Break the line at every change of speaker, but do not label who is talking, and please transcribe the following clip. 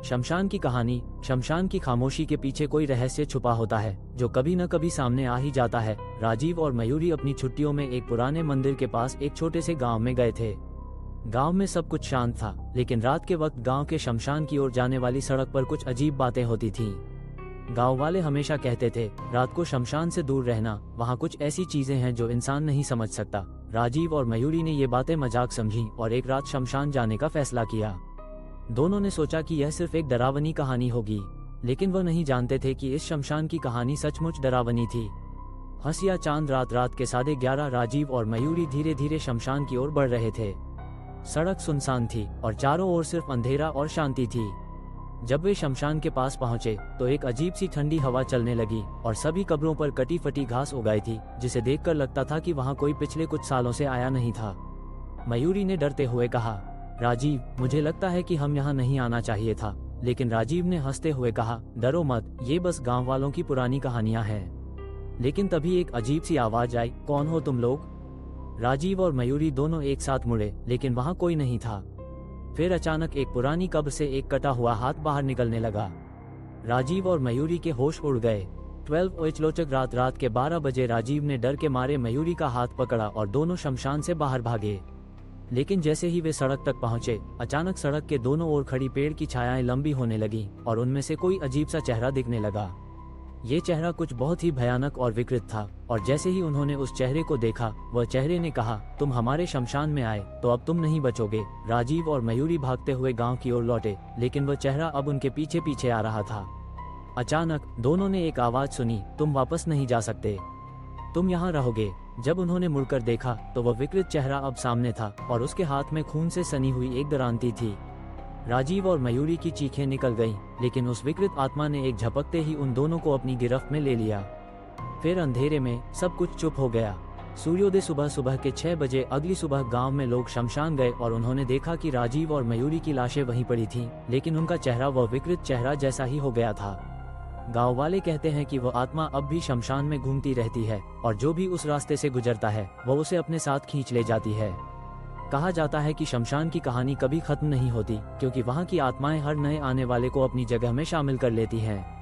शमशान की कहानी। शमशान की खामोशी के पीछे कोई रहस्य छुपा होता है जो कभी न कभी सामने आ ही जाता है। राजीव और मयूरी अपनी छुट्टियों में एक पुराने मंदिर के पास एक छोटे से गांव में गए थे। गांव में सब कुछ शांत था, लेकिन रात के वक्त गांव के शमशान की ओर जाने वाली सड़क पर कुछ अजीब बातें होती थीं। गांव वाले हमेशा कहते थे, रात को शमशान से दूर रहना, वहां कुछ ऐसी चीजें हैं जो इंसान नहीं समझ सकता। राजीव और मयूरी ने ये बातें मजाक समझी और एक रात शमशान जाने का फैसला किया। दोनों ने सोचा कि यह सिर्फ एक डरावनी कहानी होगी, लेकिन वह नहीं जानते थे कि इस शमशान की कहानी सचमुच डरावनी थी। हंसिया चांद रात के 11:30 राजीव और मयूरी धीरे धीरे शमशान की ओर बढ़ रहे थे। सड़क सुनसान थी और चारों ओर सिर्फ अंधेरा और शांति थी। जब वे शमशान के पास पहुंचे तो एक अजीब सी ठंडी हवा चलने लगी और सभी कब्रों पर कटी फटी घास उगाई थी, जिसे देखकर लगता था कि वहां कोई पिछले कुछ सालों से आया नहीं था। मयूरी ने डरते हुए कहा, राजीव, मुझे लगता है कि हम यहाँ नहीं आना चाहिए था। लेकिन राजीव ने हंसते हुए कहा, डरो मत, ये बस गांव वालों की पुरानी कहानियां हैं। लेकिन तभी एक अजीब सी आवाज आई, कौन हो तुम लोग? राजीव और मयूरी दोनों एक साथ मुड़े, लेकिन वहां कोई नहीं था। फिर अचानक एक पुरानी कब्र से एक कटा हुआ हाथ बाहर निकलने लगा। राजीव और मयूरी के होश उड़ गए। 12 लोचक रात के 12 बजे राजीव ने डर के मारे मयूरी का हाथ पकड़ा और दोनों शमशान से बाहर भागे। लेकिन जैसे ही वे सड़क तक पहुंचे, अचानक सड़क के दोनों ओर खड़ी पेड़ की छायाएं लंबी होने लगी और उनमें से कोई अजीब सा चेहरा दिखने लगा। ये चेहरा कुछ बहुत ही भयानक और विकृत था, और जैसे ही उन्होंने उस चेहरे को देखा, वह चेहरे ने कहा, तुम हमारे शमशान में आए तो अब तुम नहीं बचोगे। राजीव और मयूरी भागते हुए गांव की ओर लौटे, लेकिन वह चेहरा अब उनके पीछे पीछे आ रहा था। अचानक दोनों ने एक आवाज सुनी, तुम वापस नहीं जा सकते, तुम यहाँ रहोगे। जब उन्होंने मुड़कर देखा तो वह विकृत चेहरा अब सामने था और उसके हाथ में खून से सनी हुई एक दरांती थी। राजीव और मयूरी की चीखें निकल गईं, लेकिन उस विकृत आत्मा ने एक झपकते ही उन दोनों को अपनी गिरफ्त में ले लिया। फिर अंधेरे में सब कुछ चुप हो गया। सूर्योदय सुबह के 6 बजे अगली सुबह गांव में लोग शमशान गए और उन्होंने देखा कि राजीव और मयूरी की लाशें वहीं पड़ी थीं, लेकिन उनका चेहरा वह विकृत चेहरा जैसा ही हो गया था। गांव वाले कहते हैं कि वह आत्मा अब भी शमशान में घूमती रहती है और जो भी उस रास्ते से गुजरता है वह उसे अपने साथ खींच ले जाती है। कहा जाता है कि शमशान की कहानी कभी खत्म नहीं होती, क्योंकि वहां की आत्माएं हर नए आने वाले को अपनी जगह में शामिल कर लेती हैं।